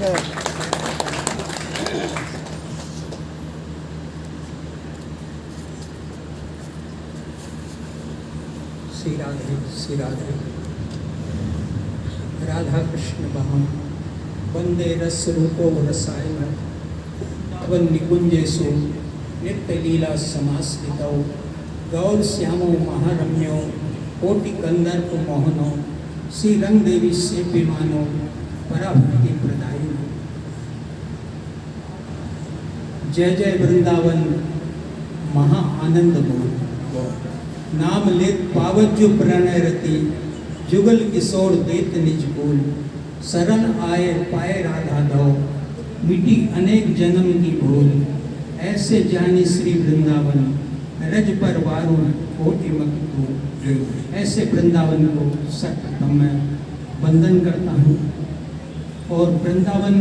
श्री राधे श्री राधे। राधा कृष्ण बहम वंदे रस रूपो रसायन अवन निकुंजेशु नित्य लीला समास्थितौ गौर श्यामो महारम्यो कोटि कंदर्प मोहनो श्री रंग देवी से विमानो पराभक्ति प्रदायिनो। जय जय वृंदावन महा आनंद बोल। नाम लेत पावत जो प्रणय रति जुगल किशोर देत निज बोल। शरण आए पाए राधा दो मिटी अनेक जन्म की भूल। ऐसे जानी श्री वृंदावन रज पर वारुण कोटि मकतूल। ऐसे वृंदावन को सर्वप्रथम मैं वंदन करता हूँ और वृंदावन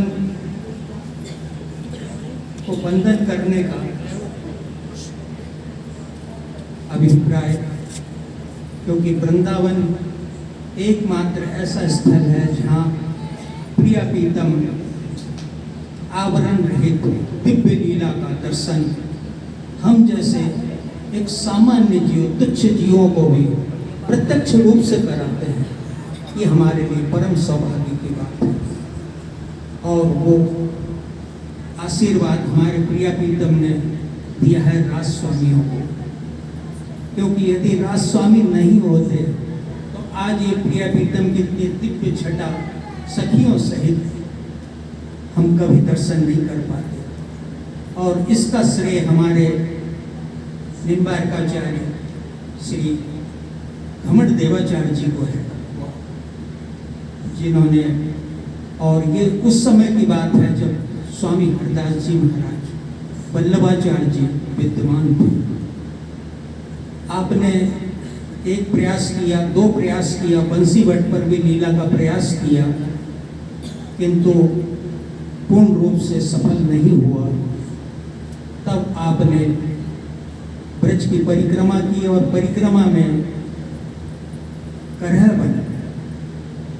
को वंदन करने का अभिप्राय, क्योंकि वृंदावन एकमात्र ऐसा स्थल है जहाँ प्रिया प्रीतम आवरण रहित दिव्य लीला का दर्शन हम जैसे एक सामान्य जीव, तुच्छ जीवों को भी प्रत्यक्ष रूप से कराते हैं। ये हमारे लिए परम सौभाग्य की बात है और वो आशीर्वाद हमारे प्रिया प्रीतम ने दिया है राजस्वामियों को, क्योंकि यदि राजस्वामी नहीं होते तो आज ये प्रिया प्रीतम की दिव्य छटा सखियों सहित हम कभी दर्शन नहीं कर पाते। और इसका श्रेय हमारे निम्बारकाचार्य श्री घमंड देवाचार्य जी को है, जिन्होंने, और ये उस समय की बात है जब स्वामी हरदास जी महाराज वल्लभाचार्य जी विद्यमान थे। आपने एक प्रयास किया, दो प्रयास किया, बंसी भट्ट पर भी लीला का प्रयास किया, किंतु पूर्ण रूप से सफल नहीं हुआ। तब आपने ब्रज की परिक्रमा की और परिक्रमा में करह बन,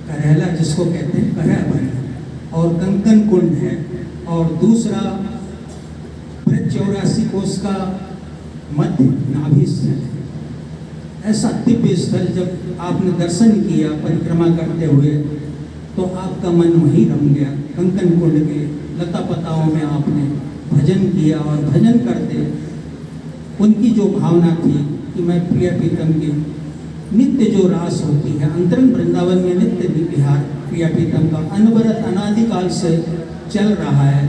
करहला जिसको कहते हैं करह बन, और कंकन कुंड है, और दूसरा ब्रज 84 कोस का मध्य नाभि स्थल है। ऐसा दिव्य स्थल जब आपने दर्शन किया परिक्रमा करते हुए तो आपका मन वहीं रम गया। कंकन कुंड के लता पताओं में आपने भजन किया और भजन करते उनकी जो भावना थी कि मैं प्रिया प्रीतम की नित्य जो रास होती है अंतरंग वृंदावन में नित्य विहार प्रिया प्रीतम का अनवरत अनादिकाल से चल रहा है,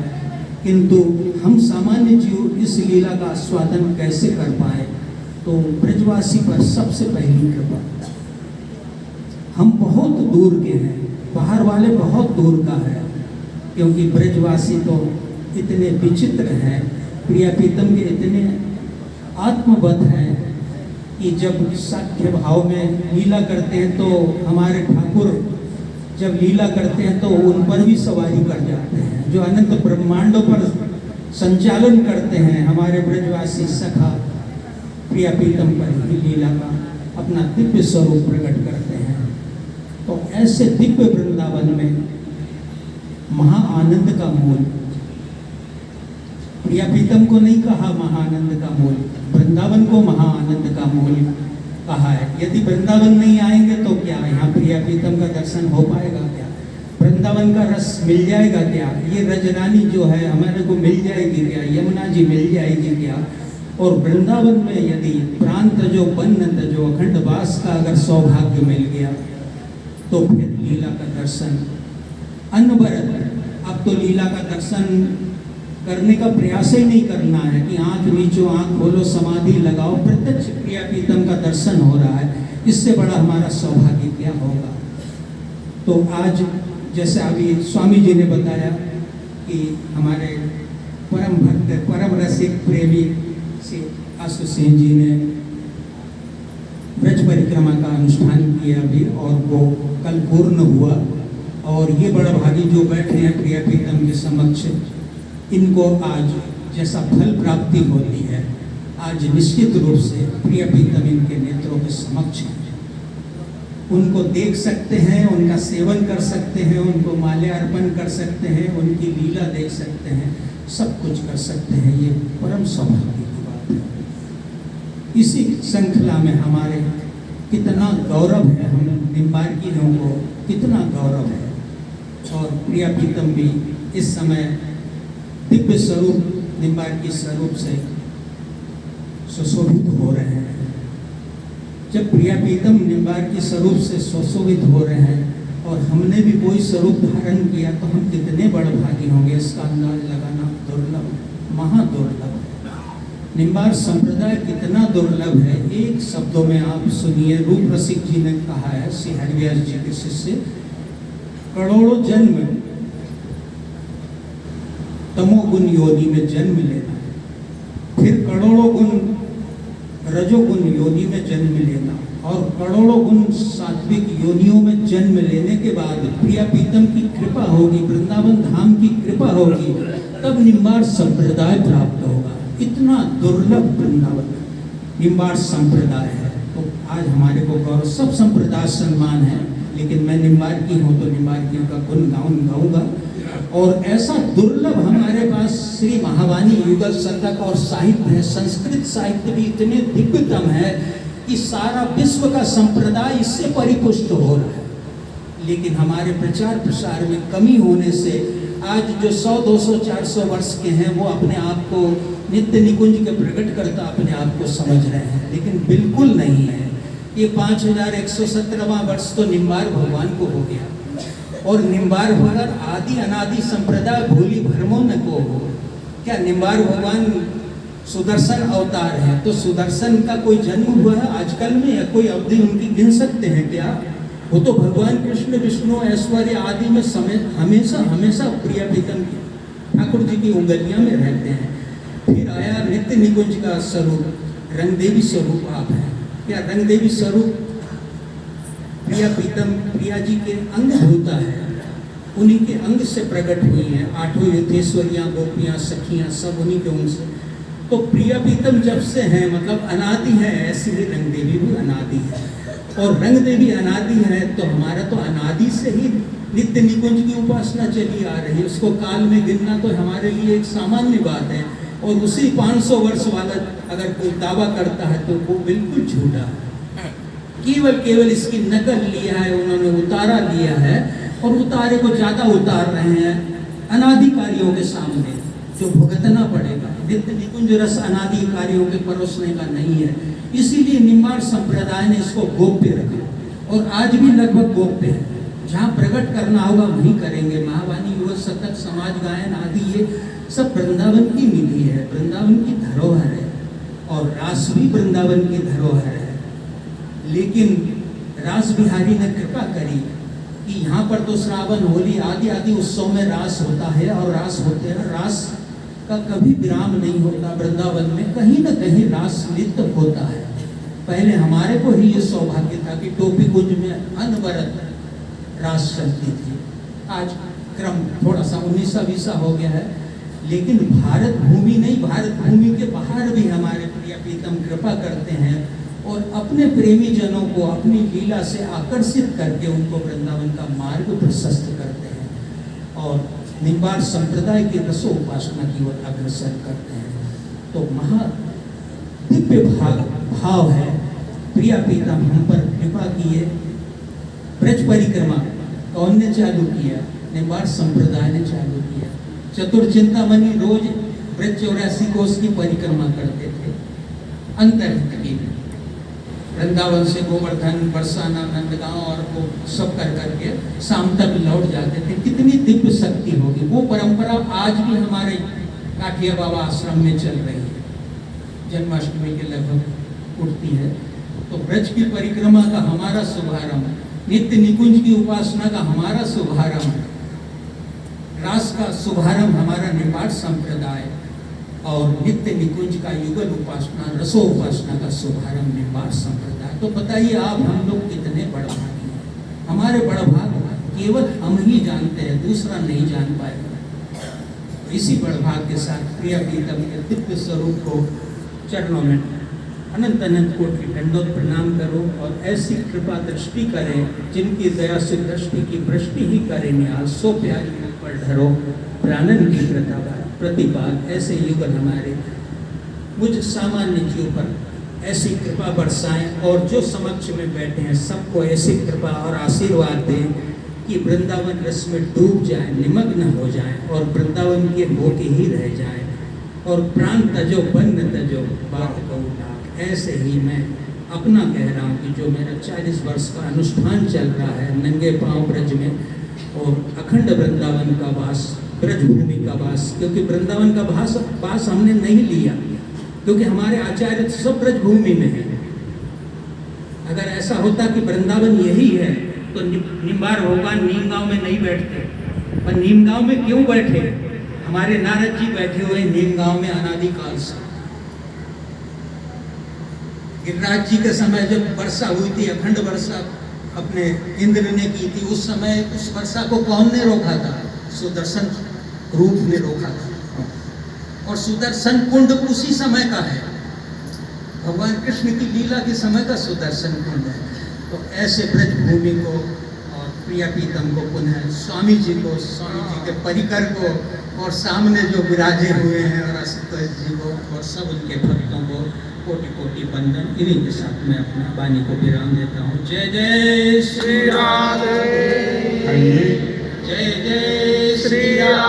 किंतु हम सामान्य जीव इस लीला का आस्वादन कैसे कर पाए। तो ब्रजवासी पर सबसे पहली कृपा। हम बहुत दूर के हैं, बाहर वाले बहुत दूर का है, क्योंकि ब्रजवासी तो इतने विचित्र हैं, प्रिया प्रीतम के इतने आत्मबद्ध हैं कि जब साख्य भाव में लीला करते हैं तो हमारे ठाकुर जब लीला करते हैं तो उन पर भी सवारी कर जाते हैं। जो अनंत ब्रह्मांडों पर संचालन करते हैं हमारे ब्रजवासी सखा प्रिया प्रीतम पर ही लीला का अपना दिव्य स्वरूप प्रकट करते हैं। तो ऐसे दिव्य वृंदावन में महा आनंद का मूल, प्रिया प्रीतम को नहीं कहा महाआनंद का मूल, वृंदावन को महाआनंद का मूल कहा है। यदि वृंदावन नहीं आएंगे तो क्या यहाँ प्रिया प्रीतम का दर्शन हो पाएगा क्या? वृंदावन का रस मिल जाएगा क्या? ये रजरानी जो है हमारे को मिल जाएगी क्या? यमुना जी मिल जाएगी क्या? और वृंदावन में यदि प्रांत जो बन्नत जो अखंड वास का अगर सौभाग्य मिल गया तो फिर लीला का दर्शन अनवरत। अब तो लीला का दर्शन करने का प्रयास ही नहीं करना है कि आंख नीचो, आंख खोलो, समाधि लगाओ, प्रत्यक्ष प्रिया प्रीतम का दर्शन हो रहा है। इससे बड़ा हमारा सौभाग्य क्या होगा। तो आज जैसे अभी स्वामी जी ने बताया कि हमारे परम भक्त परम रसिक प्रेमी श्री आशु सिंह जी ने ब्रज परिक्रमा का अनुष्ठान किया भी और वो कल पूर्ण हुआ। और ये बड़ा भागी जो बैठे हैं प्रिया प्रीतम के समक्ष, इनको आज जैसा फल प्राप्ति होती है, आज निश्चित रूप से प्रिया प्रीतम इनके नेत्रों के समक्ष है। उनको देख सकते हैं, उनका सेवन कर सकते हैं, उनको माल्यार्पण कर सकते हैं, उनकी लीला देख सकते हैं, सब कुछ कर सकते हैं। ये परम सौभाग्य की बात है। इसी श्रृंखला में हमारे कितना गौरव है, हम निम्बार्कियों को कितना गौरव है। और प्रिया प्रीतम भी इस समय दिव्य स्वरूप निम्बार्की स्वरूप से सुशोभित हो रहे हैं। जब प्रिया प्रीतम निम्बार्की स्वरूप से सुशोभित हो रहे हैं और हमने भी कोई स्वरूप धारण किया तो हम कितने बड़े भागी होंगे, इसका अंदाज लगाना दुर्लभ, महादुर्लभ है। निम्बार संप्रदाय कितना दुर्लभ है। एक शब्दों में आप सुनिए, रूप रसिक जी ने कहा है, श्री हरिव्यास जी के शिष्य, करोड़ों जन्म तमोगुण योनि में जन्म लेना, फिर करोड़ों गुण रजोगुण योनि में जन्म लेना और करोड़ों गुण सात्विक योनियों में जन्म लेने के बाद प्रिया प्रीतम की कृपा होगी, वृंदावन धाम की कृपा होगी, तब निम्बार संप्रदाय प्राप्त होगा। इतना दुर्लभ वृंदावन निम्बार संप्रदाय है। तो आज हमारे को गौरव, सब संप्रदाय सम्मान है, लेकिन मैं निम्बार्की हूँ तो निम्बार्कियों का गुण गाऊंगा। और ऐसा दुर्लभ हमारे पास श्री महावाणी युगल शतक और साहित्य है। संस्कृत साहित्य भी इतने दिव्यतम है कि सारा विश्व का संप्रदाय इससे परिपुष्ट हो रहा है। लेकिन हमारे प्रचार प्रसार में कमी होने से आज जो 100, 200, 400 वर्ष के हैं वो अपने आप को नित्य निकुंज के प्रकट करता अपने आप को समझ रहे हैं, लेकिन बिल्कुल नहीं है। ये 5117वां वर्ष तो निम्बार भगवान को हो गया और निम्बार भगवान आदि अनादि संप्रदाय भूली भ्रमो न को हो। क्या निम्बार भगवान सुदर्शन अवतार है तो सुदर्शन का कोई जन्म हुआ है आजकल में, या कोई अवधि उनकी गिन सकते हैं क्या? वो तो भगवान कृष्ण विष्णु ऐश्वर्य आदि में समय हमेशा हमेशा प्रिया प्रीतम ठाकुर जी की उंगलियां में रहते हैं। फिर आया नित्य निकुंज का स्वरूप, रंगदेवी स्वरूप आप है। क्या रंगदेवी स्वरूप प्रिया प्रीतम प्रिया जी के अंग होता है, उन्हीं के अंग से प्रकट हुई हैं। आठों युद्धेश्वरियाँ, गोपियाँ, सखियाँ सब उन्हीं के अंग से। तो प्रिया प्रीतम जब से हैं मतलब अनादि है, ऐसी ही रंगदेवी भी अनादि है। और रंगदेवी अनादि है तो हमारा तो अनादि से ही नित्य निकुंज की उपासना चली आ रही है। उसको काल में गिनना तो हमारे लिए एक सामान्य बात है। और उसी 500 वर्ष वाला अगर कोई दावा करता है तो वो बिल्कुल झूठा है। केवल इसकी नकल लिया है उन्होंने, उतारा लिया है और उतारे को ज्यादा उतार रहे हैं अनाधिकारियों के सामने, जो भुगतना पड़ेगा। नित्य निकुंज रस अनाधिकारियों के परोसने का नहीं है। इसीलिए निम्बार संप्रदाय ने इसको गोप्य रखा और आज भी लगभग गोप्य है। जहाँ प्रकट करना होगा वहीं करेंगे। महावाणी युगल शतक, समाज गायन आदि ये सब वृंदावन की निधि है, वृंदावन की धरोहर है। और रास भी वृंदावन की धरोहर है। लेकिन रास बिहारी ने कृपा करी कि यहाँ पर तो श्रावण, होली आदि आदि उत्सव में रास होता है और रास होते हैं। रास का कभी विराम नहीं होता वृंदावन में, कहीं न कहीं रास नृत्य होता है। पहले हमारे को ही ये सौभाग्य था कि टोपी कुंज में अनवरत रास चलती थी। आज क्रम थोड़ा सा 19-20 हो गया है, लेकिन भारत भूमि नहीं, भारत भूमि के बाहर भी हमारे प्रिया प्रीतम कृपा करते हैं और अपने प्रेमी जनों को अपनी लीला से आकर्षित करके उनको वृंदावन का मार्ग प्रशस्त करते हैं और निम्बार संप्रदाय की रसो उपासना की ओर अग्रसर करते हैं। तो महा दिव्य भाव है। प्रिया प्रीतम हम पर कृपा किए। ब्रज परिक्रमा कौन ने चालू किया? निम्बार संप्रदाय ने चालू किया। चतुर्चिंतामणि रोज ब्रज 84 कोस की परिक्रमा करते थे। अंतर्हित की वृंदावन से गोवर्धन, बरसाना, नंदगांव और वो सब कर करके शाम तक लौट जाते थे। कितनी दिव्य शक्ति होगी। वो परंपरा आज भी हमारे काठिया बाबा आश्रम में चल रही है। जन्माष्टमी के लगभग उठती है। तो ब्रज की परिक्रमा का हमारा शुभारंभ, नित्य निकुंज की उपासना का हमारा शुभारंभ, रास का शुभारंभ हमारा निम्बार संप्रदाय और नित्य निकुंज का युगल उपासना, रसो उपासना का शुभारंभ निम्बार संप्रदाय। तो बताइए आप हम लोग कितने बड़भागी हैं। हमारे बड़भाग केवल हम ही जानते हैं, दूसरा नहीं जान पाएगा। इसी बड़भाग के साथ प्रिया प्रीतम के दिव्य स्वरूप को चरणों में अनंत अनंत कोटि दंडोत प्रणाम करो और ऐसी कृपा दृष्टि करें जिनकी दया से दृष्टि की वृष्टि ही करे न्याल, सो प्यारी मुझ पर धरो प्राणन की प्रतिपाद। ऐसे युगल हमारे मुझ सामान्य जीव पर ऐसी कृपा बरसाएं और जो समक्ष में बैठे हैं सबको ऐसी कृपा और आशीर्वाद दें कि वृंदावन रस में डूब जाए, निमग्न हो जाए और वृंदावन के होके ही रह जाए और प्राण तजो बंद तजो बात कहूँ। ऐसे ही मैं अपना कह रहा हूँ कि जो मेरा 40 वर्ष का अनुष्ठान चल रहा है नंगे पांव ब्रज में और अखंड वृंदावन का वास, ब्रजभूमि का वास, क्योंकि वृंदावन का वास हमने नहीं लिया क्योंकि हमारे आचार्य सब ब्रजभूमि में है। अगर ऐसा होता कि वृंदावन यही है तो निम्बार भगवान नीम गांव में नहीं बैठते, पर नीम गांव में क्यों बैठे? हमारे नारद जी बैठे हुए नीम गांव में अनादिकाल से। गिरिराज जी के समय जब वर्षा हुई थी, अखंड वर्षा अपने इंद्र ने की थी, उस समय उस वर्षा को कौन ने रोका था? सुदर्शन रूप ने रोका था। और सुदर्शन कुंड उसी समय का है, भगवान कृष्ण की लीला के समय का सुदर्शन कुंड है। तो ऐसे ब्रजभूमि को और प्रिया पीतम को, पुनः स्वामी जी को, स्वामी जी के परिकर को और सामने जो विराजे हुए हैं और आशुतोष जी को और सब उनके भक्तों को कोटि कोटि बंदन। इन्हीं के साथ मैं अपना वाणी को विराम देता हूँ। जय जय श्री राधे, जय जय श्री राधे।